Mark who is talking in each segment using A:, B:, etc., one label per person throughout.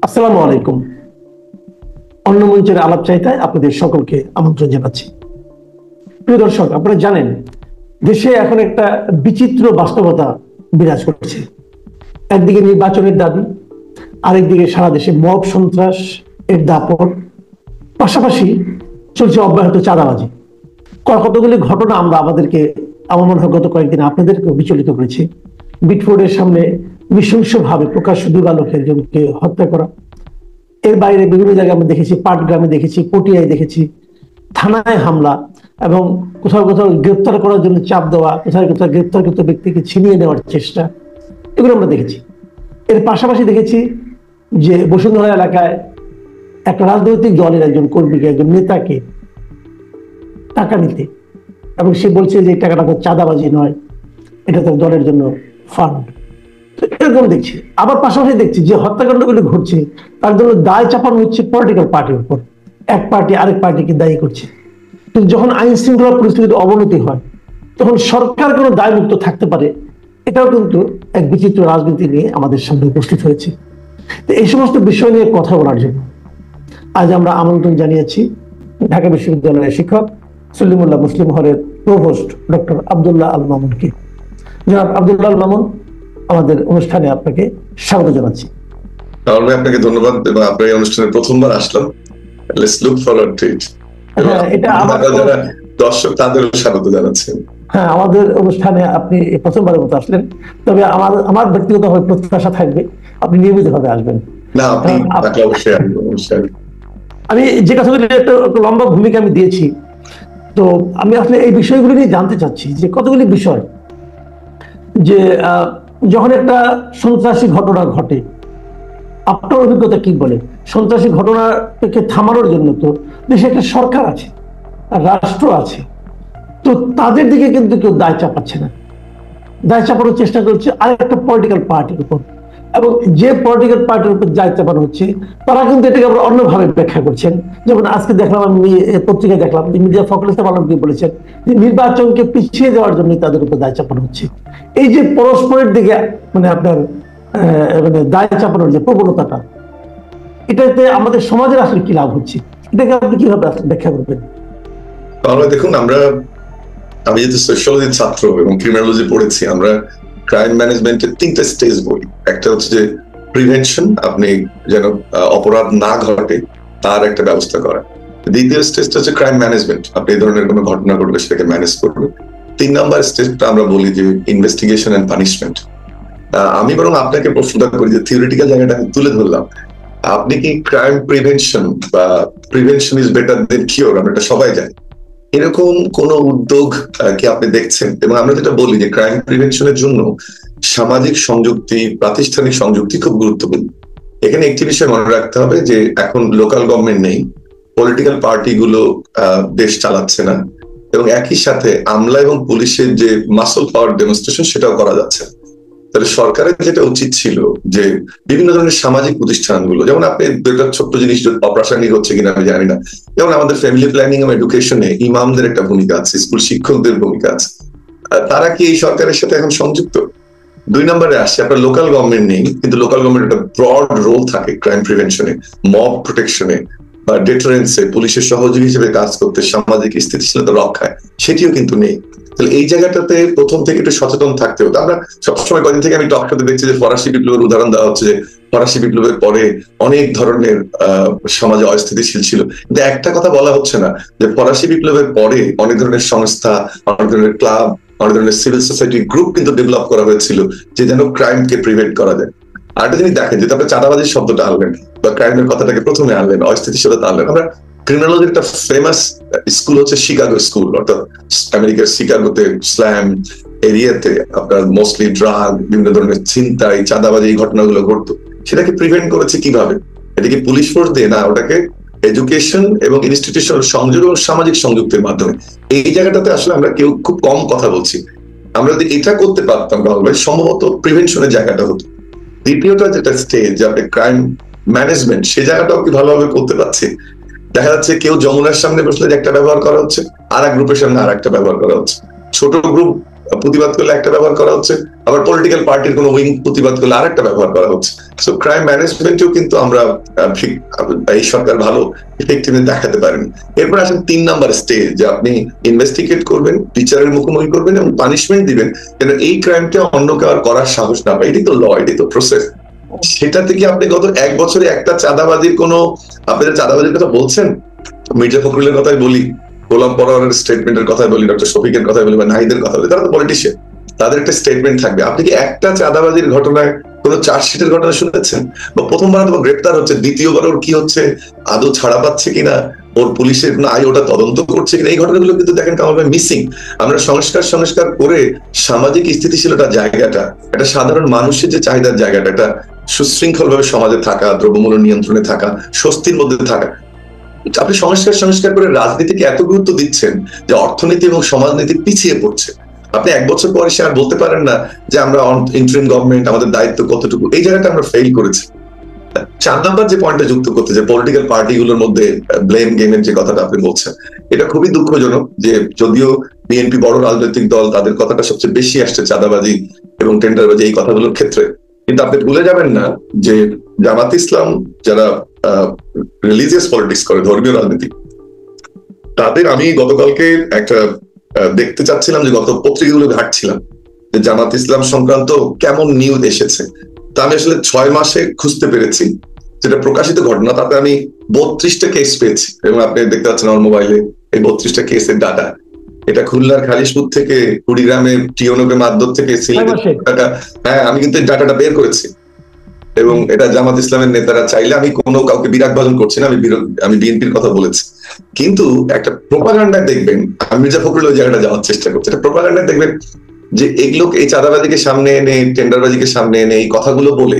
A: আসসালামু আলাইকুম। অন্য মঞ্চের আলাপ চাইতায় আপনাদের সকলকে আমন্ত্রণ জানাচ্ছি। প্রিয় দর্শক, আপনারা জানেন দেশে এখন একটা বিচিত্র বাস্তবতা বিরাজ করছে। একদিকে নির্বাচনের দাবি, আরেকদিকে সারা দেশে মব সন্ত্রাস এর দাপট, পাশাপাশি চলছে অব্যাহত চাঁদাবাজি। কতগুলি ঘটনা আমরা আমার মনে হয় গত কয়েকদিন আপনাদেরকে বিচলিত করেছি। বিটফোর্ডের সামনে নৃশংসভাবে প্রকাশ্য দিবালোকে একজনকে হত্যা করা, এর বাইরে বিভিন্ন জায়গায় আমরা দেখেছি, পাটগ্রামে দেখেছি, পটিয়ায় দেখেছি, থানায় হামলা এবং কোথাও কোথাও গ্রেপ্তার করার জন্য চাপ দেওয়া, কোথাও কোথাও গ্রেপ্তারকৃত ব্যক্তিকে ছিনিয়ে নেওয়ার চেষ্টা, এগুলো আমরা দেখেছি। এর পাশাপাশি দেখেছি যে বসুন্ধরা এলাকায় একটা রাজনৈতিক দলের একজন কর্মীকে, একজন নেতাকে টাকা নিতে, এবং সে বলছে যে এই টাকাটা তো চাঁদাবাজি নয়, এটা তার দলের জন্য ফান্ড। এরকম দেখছি। আবার পাশাপাশি দেখছি যে হত্যাকাণ্ডগুলো ঘটছে তার জন্য দায় চাপানো হচ্ছে পলিটিক্যাল পার্টির উপর। এক পার্টি আরেক পার্টিকে দায়ী করছে। কিন্তু যখন আইন শৃঙ্খলা পরিস্থিতির অবনতি হয় তখন সরকার কোনো দায়মুক্ত থাকতে পারে, এটাও কিন্তু এক বিচিত্র রাজনীতি নিয়ে আমাদের সামনে উপস্থিত হয়েছে। তো এই সমস্ত বিষয় নিয়ে কথা বলার জন্য আজ আমরা আমন্ত্রণ জানিয়েছি ঢাকা বিশ্ববিদ্যালয়ের শিক্ষক সলিমুল্লাহ মুসলিম হলের প্রভোস্ট ডক্টর আব্দুল্লাহ আল মামুনকে। জনাব আব্দুল্লাহ আল মামুন, আমাদের অনুষ্ঠানে আপনাকে স্বাগত জানাচ্ছি।
B: আপনাকে ধন্যবাদ। এবং আপনার এই অনুষ্ঠানে প্রথমবার আসলাম। লেটস লুক ফরওয়ার্ড টু ইট। এটা যারা দর্শক তাদেরও স্বাগত জানাচ্ছেন।
A: হ্যাঁ, আমাদের অনুষ্ঠানে আপনি প্রথমবারের মতো আসলেন, তবে আমার ব্যক্তিগতভাবে প্রত্যাশা থাকবে আপনি নিয়মিতভাবে আসবেন।
B: না, আপনি অবশ্যই আসবেন।
A: আমি যে কথাগুলি একটা লম্বা ভূমিকা আমি দিয়েছি, তো আমি আসলে এই বিষয়গুলো নিয়ে জানতে চাচ্ছি যে কতগুলি বিষয়, যে যখন একটা সন্ত্রাসী ঘটনা ঘটে, আপনার অভিজ্ঞতা কি বলে? সন্ত্রাসী ঘটনাকে থামানোর জন্য তো দেশে একটা সরকার আছে, রাষ্ট্র আছে, তো তাদের দিকে কিন্তু কেউ দায় চাপাচ্ছে না। দায় চাপানোর চেষ্টা করছে আরেকটা পলিটিক্যাল পার্টির উপর, এবং যে পলিটিক্যাল পার্টির উপর দায় চাপানো হচ্ছে তারা কিন্তু এটাকে আবার অন্যভাবে ব্যাখ্যা করছেন। যেমন আজকে দেখলাম, আমি পত্রিকায় দেখলাম যে মির্জা ফখরুল ইসলাম আলমগীর বলেছেন যে নির্বাচনকে পিছিয়ে দেওয়ার জন্য তাদের উপর দায় চাপানো হচ্ছে। এই যে পরস্পরের দিকে আপনার দায় চাপানোর যে প্রবণতাটা, এটাতে আমাদের সমাজের আসলে কি লাভ হচ্ছে, এটাকে আপনি কিভাবে ব্যাখ্যা করবেন?
B: দেখুন, আমি যেহেতু সোশ্যোলজির ছাত্র এবং ক্রিমিনোলজি পড়েছি, আমরা ক্রাইম ম্যানেজমেন্টের 3টা স্টেজ বলি। একটা হচ্ছে যে প্রিভেনশন, আপনি যেন অপরাধ না ঘটে তার একটা ব্যবস্থা করা। দ্বিতীয় স্টেজটা হচ্ছে ক্রাইম ম্যানেজমেন্ট, আপনি এই ধরনের কোনো ঘটনা ঘটলে সেটাকে ম্যানেজ করবেন। 3 নম্বর স্টেজটা আমরা বলি যে ইনভেস্টিগেশন এন্ড পানিশমেন্ট। আমি বরং আপনাকে প্রশ্নটা করি যে থিওরিটিক্যাল জায়গাটা আমি তুলে ধরলাম, আপনি কি ক্রাইম প্রিভেনশন বা prevention is better then cure, আমরা এটা সবাই জানি, এরকম কোন উদ্যোগ কি আপনি দেখছেন? এবং আমরা যেটা বলি যে ক্রাইম প্রিভেনশনের জন্য সামাজিক সংযুক্তি, প্রাতিষ্ঠানিক সংযুক্তি খুব গুরুত্বপূর্ণ। এখানে একটি বিষয় মনে রাখতে হবে যে এখন লোকাল গভর্নমেন্ট নেই, পলিটিক্যাল পার্টি গুলো দেশ চালাচ্ছে না, এবং একই সাথে আমলা এবং পুলিশের যে মাসল পাওয়ার ডেমনস্ট্রেশন সেটাও করা যাচ্ছে। তাহলে সরকারের যেটা উচিত ছিল যে বিভিন্ন ধরনের সামাজিক প্রতিষ্ঠানগুলো, যেমন আপনি দুইটা ছোট্ট জিনিস অপ্রাসঙ্গিক হচ্ছে কিনা আমি জানি না, যেমন আমাদের ফ্যামিলি প্ল্যানিং এবং এডুকেশনে ইমামদের একটা ভূমিকা আছে, স্কুল শিক্ষকদের ভূমিকা আছে, তারা কি এই সরকারের সাথে এখন সংযুক্ত? 2 নম্বরে আসছে, আপনার লোকাল গভর্নমেন্ট নেই, কিন্তু লোকাল গভর্নমেন্ট একটা ব্রড রোল থাকে ক্রাইম প্রিভেনশনে, মব প্রোটেকশনে বা ডেটারেন্সে, পুলিশের সহযোগী হিসেবে কাজ করতে, সামাজিক স্থিতিশীলতা রক্ষায়, সেটিও কিন্তু নেই। তাহলে এই জায়গাটাতে প্রথম থেকে একটু সচেতন থাকতে হতো। আমরা সবসময় কদিন থেকে আমি টক শোতে দেখছি যে ফরাসি বিপ্লবের উদাহরণ দেওয়া হচ্ছে, যে ফরাসি বিপ্লবের পরে অনেক ধরনের সমাজে অস্থিতিশীল ছিল, কিন্তু একটা কথা বলা হচ্ছে না যে ফরাসি বিপ্লবের পরে অনেক ধরনের সংস্থা, অনেক ধরনের ক্লাব, অনেক ধরনের সিভিল সোসাইটি গ্রুপ কিন্তু ডেভেলপ করা হয়েছিল যে যেন ক্রাইমকে প্রিভেন্ট করা যায়। আরেকটা জিনিস দেখেন, যেটা আপনি চাঁদাবাজির শব্দটা আনলেন বা ক্রাইমের কথাটাকে প্রথমে আনলেন, অস্থিতিশীলতা আনলেন, আমরা ক্রিমিনোলজির একটা ফেমাস স্কুল হচ্ছে শিকাগো স্কুল, অর্থাৎ আমেরিকার শিকাগোতে স্ল্যাম এরিয়াতে আপনার মোস্টলি ড্রাগ, বিভিন্ন ধরনের ছিনতাই, চাঁদাবাজি, এই ঘটনাগুলো ঘটতো। সেটাকে প্রিভেন্ট করেছে কিভাবে? এটাকে পুলিশ ফোর্স দিয়ে না, ওটাকে এডুকেশন এবং ইনস্টিটিউশনাল সংযোগ এবং সামাজিক সংযুক্তের মাধ্যমে। এই জায়গাটাতে আসলে আমরা কেউ খুব কম কথা বলছি। আমরা যদি এটা করতে পারতাম তাহলে সম্ভবত প্রিভেনশনের জায়গাটা হতো। দ্বিতীয়টা যেটা স্টেজ, আপনি ক্রাইম ম্যানেজমেন্ট, সেই জায়গাটাও কি ভালোভাবে করতে পারছি? দেখা যাচ্ছে কেউ যমুনার সামনে বসলে একটা ব্যবহার করা হচ্ছে, আর এক গ্রুপের সামনে আর একটা ব্যবহার করা হচ্ছে, ছোট গ্রুপ প্রতিবাদ করলে একটা ব্যবহার করা হচ্ছে, আবার পলিটিক্যাল পার্টির কোনো উইং প্রতিবাদ করলে আরেকটা ব্যবহার করা হচ্ছে। সো ক্রাইম ম্যানেজমেন্টেও কিন্তু আমরা এই সরকার ভালো ইফেক্টিভনেস দেখাতে পারেন। এরপর আসেন 3 নাম্বার স্টেজ, যে আপনি ইনভেস্টিগেট করবেন, বিচারের মুখোমুখি করবেন এবং পানিশমেন্ট দিবেন যেন এই ক্রাইমটা অন্য কেউ আর করার সাহস না পায়। এটাই তো ল, এটাই তো প্রসেস। সেটা থেকে আপনি গত 1 বছরে একটা চাঁদাবাজির কোনো, আপনি যে চাঁদাবাজির কথা বলছেন, মির্জা ফখরুলের কথাই বলি, গোলাম পরোয়ারের স্টেটমেন্টের কথাই বলি, ডক্টর শফিকের কথাই বলি, বা নাহিদের কথা বলি, তারা তো পলিটিশিয়ান, তাদের একটা স্টেটমেন্ট থাকবে। আপনি কি একটা চাঁদাবাজির ঘটনায় কোনো চার্জশিটের ঘটনা শুনেছেন? বা প্রথমবার তো গ্রেপ্তার হচ্ছে, দ্বিতীয়বার ওর কি হচ্ছে, আদৌ ছাড়া পাচ্ছে কিনা, ওর পুলিশের না ওটা তদন্ত করছে কিনা, এই ঘটনাগুলো কিন্তু দেখেন কেমন মিসিং। আমরা সংস্কার করে সামাজিক স্থিতিশীলতার জায়গাটা, একটা সাধারণ মানুষের যে চাহিদার জায়গাটা, একটা সুশৃঙ্খল ভাবে সমাজে থাকা, দ্রব্যমূল্য নিয়ন্ত্রণে থাকা, স্বস্তির মধ্যে থাকা, আপনি সংস্কার করে রাজনীতিকে এত গুরুত্ব দিচ্ছেন যে অর্থনীতি এবং সমাজনীতি পিছিয়ে পড়ছে। আপনি 1 বছর পরে সে আর বলতে পারেন না যে আমরা ইন্টারিম গভর্নমেন্ট, আমাদের দায়িত্ব কতটুকু। এই জায়গাটা আমরা ফেল করেছি। 4 নাম্বার যে পয়েন্টটা যুক্ত করতে, যে পলিটিক্যাল পার্টিগুলোর মধ্যে ব্লেম গেমের যে কথাটা আপনি বলছেন, এটা খুবই দুঃখজনক যে যদিও বিএনপি বড় রাজনৈতিক দল, তাদের কথাটা সবচেয়ে বেশি আসছে চাঁদাবাজি এবং টেন্ডারবাজি এই কথাগুলোর ক্ষেত্রে, কিন্তু আপনি ভুলে যাবেন না যে জামাত ইসলাম যারা রিলিজিয়াস পলিটিক্স করে, ধর্মীয় রাজনীতি, তাদের আমি গতকালকে একটা দেখতে চাচ্ছিলাম যে গত পত্রিকাগুলো ঘাটছিলাম যে জামাত ইসলাম সংক্রান্ত কেমন নিউজ এসেছে। তা আমি আসলে 6 মাসে খুঁজতে পেরেছি যেটা প্রকাশিত ঘটনা, তাতে আমি 32টা কেস পেয়েছি, এবং আপনি দেখতে পাচ্ছেন আমার মোবাইলে এই 32টা কেসের ডাটা। এটা খুলনার খালিশপুর থেকে, কুড়িগ্রামের টিওনকে মাদ্দর থেকে, সিলেটের ডাটা। হ্যাঁ, আমি কিন্তু এই ডাটাটা বের করেছি, এবং এটা জামাত ইসলামের নেতারা চাইলে, আমি কোনো কাউকে বিরাট ভাজন করছি না, আমি বিএনপির কথা বলেছি। কিন্তু একটা প্রোপাগান্ডায় দেখবেন, আমি মির্জা ফখরুল ওই জায়গাটা যাওয়ার চেষ্টা করছি, একটা প্রোপাগান্ডায় দেখবেন যে এগুলো, এই চাঁদাবাজিকে সামনে এনে, টেন্ডারবাজিকে সামনে এনে, এই কথাগুলো বলে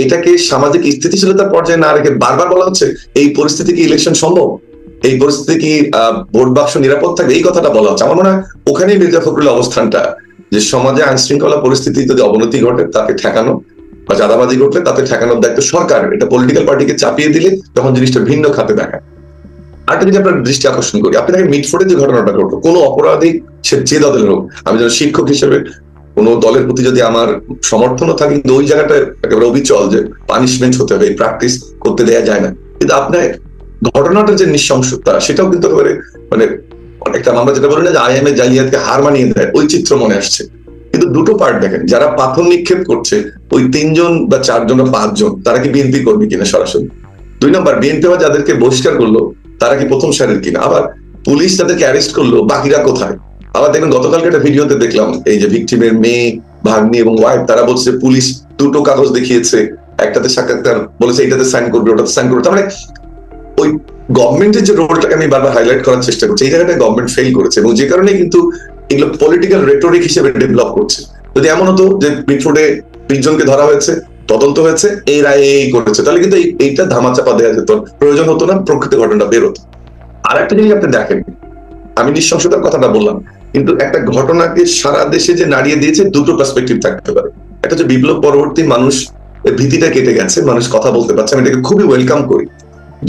B: এটাকে সামাজিক স্থিতিশীলতার পর্যায়ে না রেখে বারবার বলা হচ্ছে এই পরিস্থিতি কি ইলেকশন সম্ভব, এই পরিস্থিতি কি ভোট বাক্স নিরাপদ থাকবে, এই কথাটা বলা হচ্ছে। আমার মনে হয় ওখানেই মির্জা ফখরুলের অবস্থানটা, যে সমাজে আইন শৃঙ্খলা পরিস্থিতি যদি অবনতি ঘটে তাকে ঠেকানো, বা চাঁদাবাজি ঘটলে তাতে ঠেকানোর দায়িত্ব সরকার। এটা পলিটিক্যাল পার্টিকে চাপিয়ে দিলে তখন জিনিসটা ভিন্ন খাতে দেখায়। আরেকটা যদি আপনার দৃষ্টি আকর্ষণ করি, আপনি দেখেন মিটফোর্ডে যে ঘটনাটা ঘটলো, কোনো অপরাধী সে যে দলের হোক, আমি যেন শিক্ষক হিসেবে কোনো দলের প্রতি যদি আমার সমর্থনও থাকে, কিন্তু ওই জায়গাটা একেবারে অবিচল যে পানিশমেন্ট হতে হবে, এই প্র্যাকটিস করতে দেওয়া যায় না। কিন্তু আপনার ঘটনাটার যে নৃশংসতা, সেটাও কিন্তু একেবারে মানে অনেকটা, আমরা যেটা বলি না যে আইএমএ জালিয়াতকে হার মানিয়ে দেয়, ওই চিত্র মনে আসছে। কিন্তু দুটো পার্ট দেখেন, যারা পাথর নিক্ষেপ করছে ওই 3 জন বা 4 জন বা 5 জন, তারা কি বিএনপি কর্মী কিনা সরাসরি? 2 নম্বর, বিএনপি যাদেরকে বহিষ্কার করলো তারা কি প্রথম সারির কিনা? আবার পুলিশ যাদেরকে অ্যারেস্ট করলো বাকিরা কোথায়? আবার দেখেন গতকালকে একটা ভিডিওতে দেখলাম, এই যে ভিকটিমের মেয়ে, ভাগ্নি এবং ওয়াইফ, তারা বলছে পুলিশ 2টো কাগজ দেখিয়েছে, একটাতে সাক্ষাৎকার বলেছে এটাতে সাইন করবে, ওটাতে সাইন করবে। তার মানে ওই গভর্নমেন্টের যে রোলটাকে আমি বারবার হাইলাইট করার চেষ্টা করছি, এই জায়গাটায় গভর্নমেন্ট ফেল করেছে, এবং যে কারণে কিন্তু এগুলো পলিটিক্যাল রেটোরিক হিসেবে ডেভেলপ করছে। যদি এমন হতো যে মিটফোর্ডে 20 জনকে ধরা হয়েছে, তদন্ত হয়েছে, এই রায় এই করেছে, তাহলে কিন্তু এইটা ধামাচাপা দেওয়া যেত, প্রয়োজন হতো না, প্রকৃত ঘটনাটা বের হতো। আর একটা জিনিস আপনি দেখেন, আমি নৃশংসতার কথাটা বললাম, কিন্তু একটা ঘটনাকে সারা দেশে যে নাড়িয়ে দিয়েছে, দুটো পার্সপেক্টিভ থাকতে পারে। একটা হচ্ছে বিপ্লব পরবর্তী মানুষ ভীতিটা কেটে গেছে, মানুষ কথা বলতে পারছে, আমি এটাকে খুবই ওয়েলকাম করি।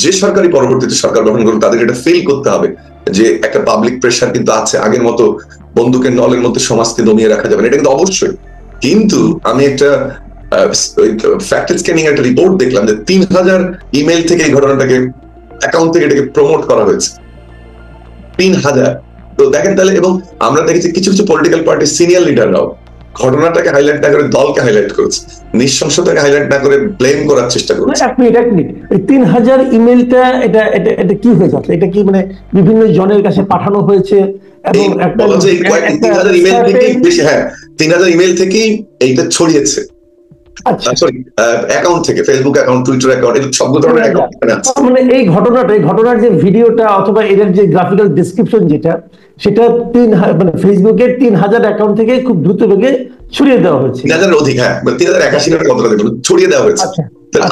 B: যে সরকারি পরবর্তীতে সরকার গঠন করুক, তাদের এটা ফিল করতে হবে যে একটা পাবলিক প্রেশার কিন্তু আছে, আগের মতো বন্দুকের নলের মধ্যে সমাজকে দমিয়ে রাখা যাবে না, এটা কিন্তু অবশ্যই। কিন্তু আমি একটা ফ্যাক্ট স্ক্যানিং একটা রিপোর্ট দেখলাম যে 3000 ইমেল থেকে এই ঘটনাটাকে, অ্যাকাউন্ট থেকে এটাকে প্রমোট করা হয়েছে, 3000। তো দেখেন তাহলে, এবং আমরা দেখেছি কিছু কিছু পলিটিক্যাল পার্টির সিনিয়র লিডাররাও ঘটনাটাকে হাইলাইট না করে দলকে হাইলাইট করেছে, নৃশংসতাকে হাইলাইট না করে ব্লেম করার চেষ্টা করেছে।
A: 1 মিনিট, এই 3000 ইমেলটা এটা এটা এটা কি হয়ে যাচ্ছে? এটা কি মানে বিভিন্ন জনের কাছে পাঠানো হয়েছে, এবং একটা
B: 3000 ইমেল থেকেই বেশি, হ্যাঁ 3000 ইমেল থেকেই এইটা ছড়িয়েছে।
A: আচ্ছা,
B: সরি, অ্যাকাউন্ট থেকে, ফেসবুক অ্যাকাউন্ট, টুইটার অ্যাকাউন্ট, এই সব ধরনের অ্যাকাউন্ট আছে।
A: মানে এই ঘটনার যে ভিডিওটা অথবা এর যে গ্রাফিক্যাল ডেসক্রিপশন যেটা, সেটা মানে ফেসবুকের 3000 অ্যাকাউন্ট থেকে খুব দ্রুত বেগে ছড়িয়ে দেওয়া হয়েছে।
B: 3000 অধিক, হ্যাঁ 3081 টাকা কতটা দেখুন ছড়িয়ে দেওয়া হয়েছে।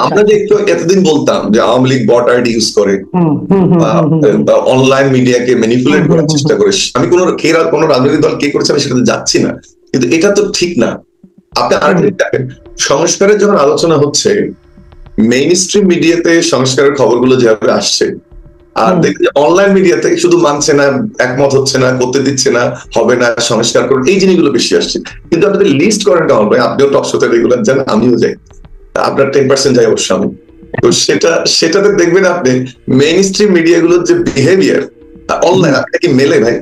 B: আমরা যে একটু এতদিন বলতাম যে Awami League bot ID use করে বা অনলাইন মিডিয়াকে ম্যানিপুলেট করার চেষ্টা করে, আমি কোনো রাজনৈতিক দল কে করেছে আমি সেটাতে যাচ্ছি না, কিন্তু এটা তো ঠিক না। আপনি আরেকটা দেখেন, সংস্কারের যখন আলোচনা হচ্ছে, মেইন স্ট্রিম মিডিয়াতে সংস্কারের খবরগুলো যেভাবে আসছে, আর দেখবে অনলাইন মিডিয়াতে শুধু মানছে না, একমত হচ্ছে না, করতে দিচ্ছে না, হবে না, সংস্কার করুন, এই জিনিসগুলো বেশি আসছে। কিন্তু আপনি লিস্ট করেন কামাল ভাই, আপনিও টক শোতে রেগুলার যান, আমিও যাই, আপনার 10% যাই অবশ্য আমি। তো সেটাতে দেখবেন আপনি মেইন স্ট্রিম মিডিয়াগুলোর যে বিহেভিয়ার অনলাইন আপনাকে কি মেলে ভাই,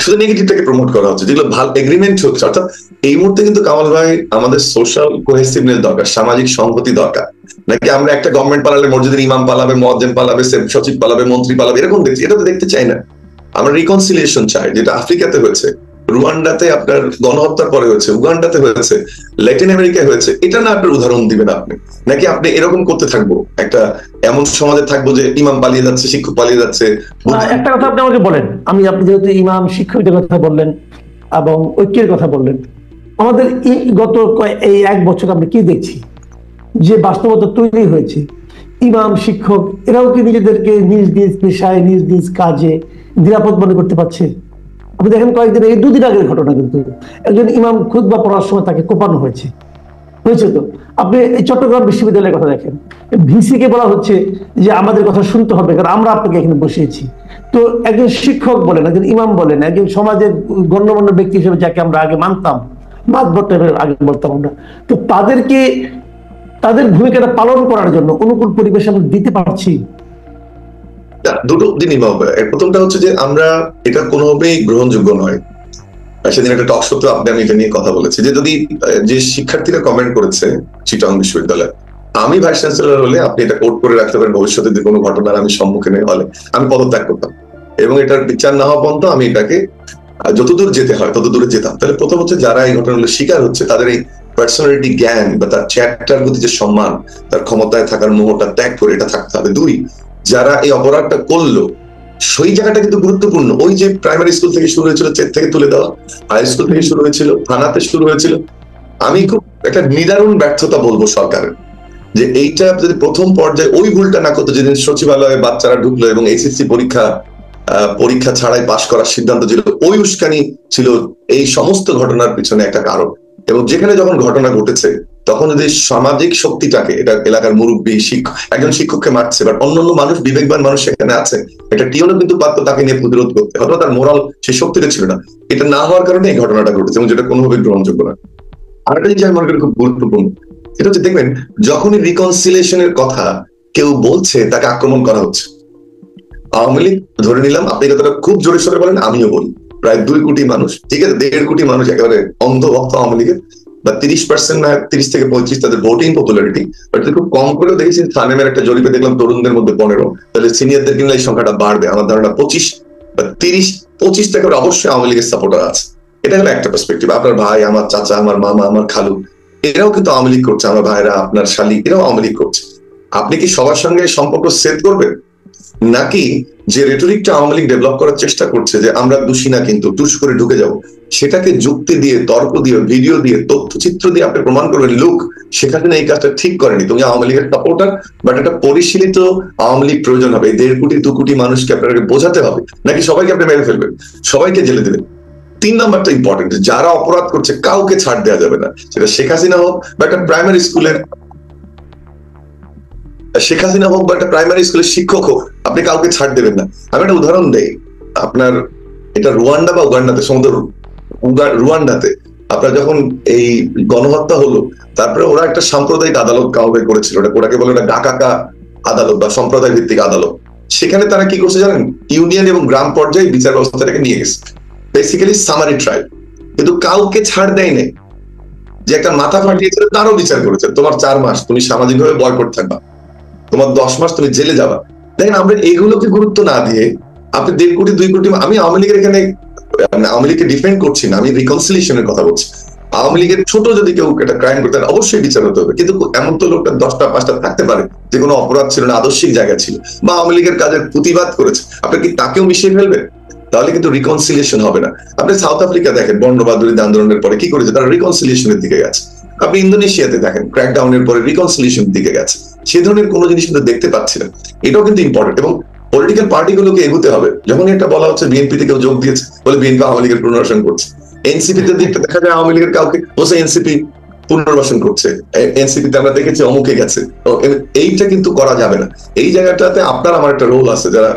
B: শুধু নেগেটিভটাকে প্রমোট করা হচ্ছে, যেগুলো ভালো এগ্রিমেন্ট হচ্ছে। অর্থাৎ এই মুহূর্তে কিন্তু কামাল ভাই আমাদের সোশ্যাল কোহেসিভনেস দরকার, সামাজিক সংহতি দরকার, নাকি আমরা একটা গভর্নমেন্ট পালালে মসজিদের ইমাম পালাবে, মুয়াজ্জিন পালাবে, সচিব পালাবে, মন্ত্রী পালাবে, এরকম দেখছি। এটা তো দেখতে চাই না। আমরা রিকনসিলিয়েশন চাই, যেটা আফ্রিকাতে হয়েছে, রুয়ান্ডাতে আপনার গণহত্যার পরে হয়েছে, উগান্ডাতে হয়েছে, ল্যাটিন আমেরিকায় হয়েছে। এটা না আপনার উদাহরণ দিবেন আপনি, নাকি আপনি এরকম করতে থাকবো, একটা এমন সমাজে থাকবো যে ইমাম পালিয়ে যাচ্ছে, শিক্ষক পালিয়ে যাচ্ছে?
A: একটা কথা আপনি আমাকে বলেন, আপনি যেহেতু ইমাম শিক্ষকদের কথা বললেন এবং ঐক্যের কথা বললেন, আমাদের গত এই 1 বছর আমরা কি দেখছি যে বাস্তবতা তৈরি হয়েছে? ইমাম শিক্ষক এরাও কি নিজেদেরকে নিজ নিজ পেশায়, নিজ নিজ কাজে নিরাপদ মনে করতে পারছে? আপনি দেখেন কয়েকদিন, এই 2 দিন আগের ঘটনা, কিন্তু একজন ইমাম খুতবা পড়ার সময় তাকে কোপানো হয়েছে। তো আপনি এই চট্টগ্রাম বিশ্ববিদ্যালয়ের কথা দেখেন, ভিসি কে বলা হচ্ছে যে আমাদের কথা শুনতে হবে, কারণ আমরা আপনাকে এখানে বসিয়েছি। তো একজন শিক্ষক বলেন, একজন ইমাম বলেন, একজন সমাজের গণ্যমান্য ব্যক্তি হিসেবে যাকে আমরা আগে মানতাম, মাতবর টাইপের আগে বলতাম আমরা, তো তাদেরকে তাদের ভূমিকাটা পালন করার জন্য অনুকূল পরিবেশ আমরা দিতে পারছি?
B: দুটো দিনই পাবো। প্রথমটা হচ্ছে যে আমরা এটা কোনোভাবেই গ্রহণযোগ্য নয়। সেদিন একটা টক শোতে আমি এটা নিয়ে কথা বলেছি যে যদি যে শিক্ষার্থীরা কমেন্ট করেছে চিটাগং বিশ্ববিদ্যালয়ে, আমি ভাইস চ্যান্সেলর হলে আপনি এটা কোট করে রাখতে পারেন, ভবিষ্যতে যদি কোনো ঘটনার আমি সম্মুখীন হলে আমি পদত্যাগ করতাম, এবং এটার বিচার না হওয়া পর্যন্ত আমি এটাকে যতদূর যেতে হয় ততদূরে যেতাম। তাহলে প্রথম হচ্ছে যারা এই ঘটনাগুলো শিকার হচ্ছে তাদের এই পার্সোনালিটি জ্ঞান বা তার চ্যাপ্টার প্রতি যে সম্মান, তার ক্ষমতায় থাকার মোহটা ত্যাগ করে এটা থাকতে হবে। 2, যারা এই অপরাধটা করলো সেই জায়গাটা কিন্তু গুরুত্বপূর্ণ। ওই যে প্রাইমারি স্কুল থেকে শুরু হয়েছিল, চেক থেকে তুলে দেওয়া, হাই স্কুল থেকে শুরু হয়েছিল, থানাতে শুরু হয়েছিল। আমি খুব একটা নিদারুণ ব্যর্থতা বলবো সরকারের, যে এইটা যদি প্রথম পর্যায়ে ওই ভুলটা না করতো, যেদিন সচিবালয়ে বাচ্চারা ঢুকলো এবং এইচএসসি পরীক্ষা ছাড়াই পাশ করার সিদ্ধান্ত ছিল, ওই উস্কানি ছিল এই সমস্ত ঘটনার পিছনে একটা কারণ। এবং যেখানে যখন ঘটনা ঘটেছে তখন যদি সামাজিক শক্তিটাকে, এটা এলাকার মুরব্বী, একজন শিক্ষককে মারছে, বাট অন্যান্য মানুষ, বিবেকবান মানুষ সেখানে আছে, এটা টিওনও কিন্তু পারতো তাকে নিয়ে প্রতিরোধ করতে, হয়তো তার মোরাল সেই শক্তিটা ছিল না। এটা না হওয়ার কারণে এই ঘটনাটা ঘটেছে, এবং যেটা কোনোভাবে গ্রহণযোগ্য না। আরেকটা জিনিস আমি মনে করি খুব গুরুত্বপূর্ণ, এটা হচ্ছে দেখবেন যখনই রিকনসিলিয়েশনের কথা কেউ বলছে তাকে আক্রমণ করা হচ্ছে। আওয়ামী লীগ ধরে নিলাম, আপনি কথাটা খুব জোরে সোরে বলেন, আমিও বলি, প্রায় 2 কোটি মানুষ, ঠিক আছে, 1.5 কোটি মানুষ একেবারে অন্ধভক্ত আওয়ামী লীগের, বা 30% না 30 থেকে 35 তাদের ভোটিং পপুলারিটি। খুব কম করেও দেখেছি থানেমের একটা জরিপে দেখলাম তরুণদের মধ্যে 15, তাহলে সিনিয়রদের কিনলে এই সংখ্যাটা বাড়বে। আমার ধারণা 25 বা 30-25 থেকে অবশ্যই আওয়ামী লীগের সাপোর্টার আছে। এটা হলো একটা পার্সপেক্টিভ। আপনার ভাই, আমার চাচা, আমার মামা, আমার খালু, এরাও কিন্তু আওয়ামী লীগ করছে, আমার ভাইরা, আপনার শালী, এরাও আওয়ামী লীগ করছে। আপনি কি সবার সঙ্গে সম্পর্ক সেট করবেন, নাকি যে রেটরিকটা আওয়ামী লীগ ডেভেলপ করার চেষ্টা করছে যে আমরা দোষী না কিন্তু টুস করে ঢুকে যাব, সেটাকে যুক্তি দিয়ে, তর্ক দিয়ে, ভিডিও দিয়ে, তথ্যচিত্র দিয়ে আপনি প্রমাণ করবেন, লোক সেখানে এই কাজটা ঠিক করেনি, তুমি আওয়ামী লীগের সাপোর্টার, বাট একটা পরিশীলিত আওয়ামী লীগ প্রয়োজন হবে। 1.5 কোটি 2 কোটি মানুষকে আপনাকে বোঝাতে হবে, নাকি সবাইকে আপনি মেরে ফেলবেন, সবাইকে জেলে দেবেন? 3 নাম্বারটা ইম্পর্টেন্ট, যারা অপরাধ করছে কাউকে ছাড় দেওয়া যাবে না, সেটা শেখ হাসিনা হোক বা একটা প্রাইমারি স্কুলের শিক্ষক হোক, আপনি কাউকে ছাড় দেবেন না। আমি একটা উদাহরণ দেই, আপনার এটা রুয়ান্ডা বা উগান্ডাতে, সম্ভবত রুয়ান্ডাতে আপনার যখন এই গণহত্যা হলো, তারপরে ওরা একটা সাম্প্রদায়িক আদালত কাউকে করেছিল, ওটাকে বলে না ডাকাকা আদালত বা সম্প্রদায় ভিত্তিক আদালত। সেখানে তারা কি করছে জানেন, ইউনিয়ন এবং গ্রাম পর্যায়ে বিচার ব্যবস্থাটাকে নিয়ে গেছে, বেসিক্যালি সামারি ট্রায়াল, কিন্তু কাউকে ছাড় দেয় নাই। যে একটা মাথা ফাটিয়েছিল তারও বিচার করেছে, তোমার 4 মাস তুমি সামাজিকভাবে বয়কট থাকবা, তোমার 10 মাস তুমি জেলে যাবা। দেখেন আমরা এগুলোকে গুরুত্ব না দিয়ে আপনি 1.5 কোটি 2 কোটি, আমি আওয়ামী লীগের এখানে আওয়ামী লীগকে ডিফেন্ড করছি না, আমি রিকনসিলিয়েশনের কথা বলছি। আওয়ামী লীগের ছোট যদি কেউ একটা ক্রাইম করতে, অবশ্যই বিচার হতে হবে, কিন্তু এমন তো লোকটা 10টা 5টা থাকতে পারে যে কোনো অপরাধ ছিল না, আদর্শিক জায়গা ছিল, বা আওয়ামী লীগের কাজের প্রতিবাদ করেছে, আপনি কি তাকেও মিশিয়ে ফেলবেন? তাহলে কিন্তু রিকনসিলিয়েশন হবে না। আপনি সাউথ আফ্রিকা দেখেন, বর্ণবাদ বিরোধী আন্দোলনের পরে কি করেছে, তারা রিকনসিলিয়েশনের দিকে গেছে। আপনি ইন্দোনেশিয়াতে দেখেন, ক্র্যাকডাউনের পরে রিকনসিলিয়েশনের দিকে গেছে। সে ধরনের কোনো জিনিস কিন্তু দেখতে পাচ্ছি না, এটাও কিন্তু ইম্পর্টেন্ট। এবং পলিটিক্যাল পার্টিগুলোকে এগোতে হবে। যখন এটা বলা হচ্ছে বিএনপিতে কেউ যোগ দিয়েছে বলে বিএনপি আওয়ামী লীগের পুনর্বাসন করছে, এনসিপি তে দিকটা দেখা যায় আওয়ামী লীগের কাউকে বসে এনসিপি পুনর্বাসন করছে, এনসিপি তে আমরা দেখেছি অমুকে গেছে। তো এইটা কিন্তু করা যাবে না। এই জায়গাটাতে আপনার আমার একটা রোল আছে, যারা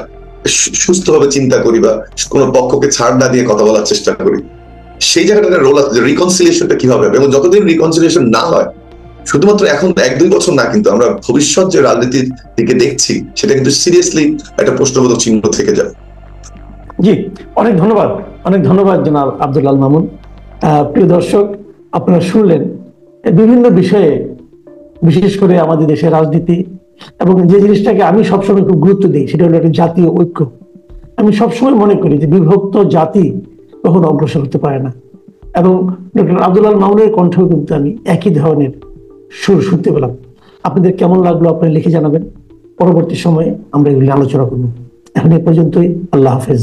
B: সুস্থভাবে চিন্তা করি বা কোনো পক্ষকে ছাড় না দিয়ে কথা বলার চেষ্টা করি, সেই জায়গাটাতে রোল আছে যে রিকনসিলিয়েশনটা কিভাবে হবে। এবং যতদিন রিকনসিলিয়েশন না হয়, শুধুমাত্র এখন 1-2 বছর না, কিন্তু আমরা ভবিষ্যৎ যে রাজনীতির দিকে দেখছি সেটা কিন্তু সিরিয়াসলি একটা প্রশ্নবোধক চিহ্ন থেকে যাবে।
A: জি, অনেক ধন্যবাদ, অনেক ধন্যবাদ জনাব আব্দুল আল মামুন। প্রিয় দর্শক, আপনারা শুনলেন বিভিন্ন বিষয়ে, বিশেষ করে আমাদের দেশের রাজনীতি, এবং যে জিনিসটাকে আমি সবসময় খুব গুরুত্ব দিই সেটা হলো একটা জাতীয় ঐক্য। আমি সবসময় মনে করি যে বিভক্ত জাতি কখনো অগ্রসর হতে পারে না, এবং ডক্টর আব্দুল আল মামুনের কণ্ঠেও কিন্তু আমি একই ধরনের সুর শুনতে পেলাম। আপনাদের কেমন লাগলো আপনারা লিখে জানাবেন। পরবর্তী সময়ে আমরা এগুলি আলোচনা করব। এখন এ পর্যন্তই। আল্লাহ হাফেজ।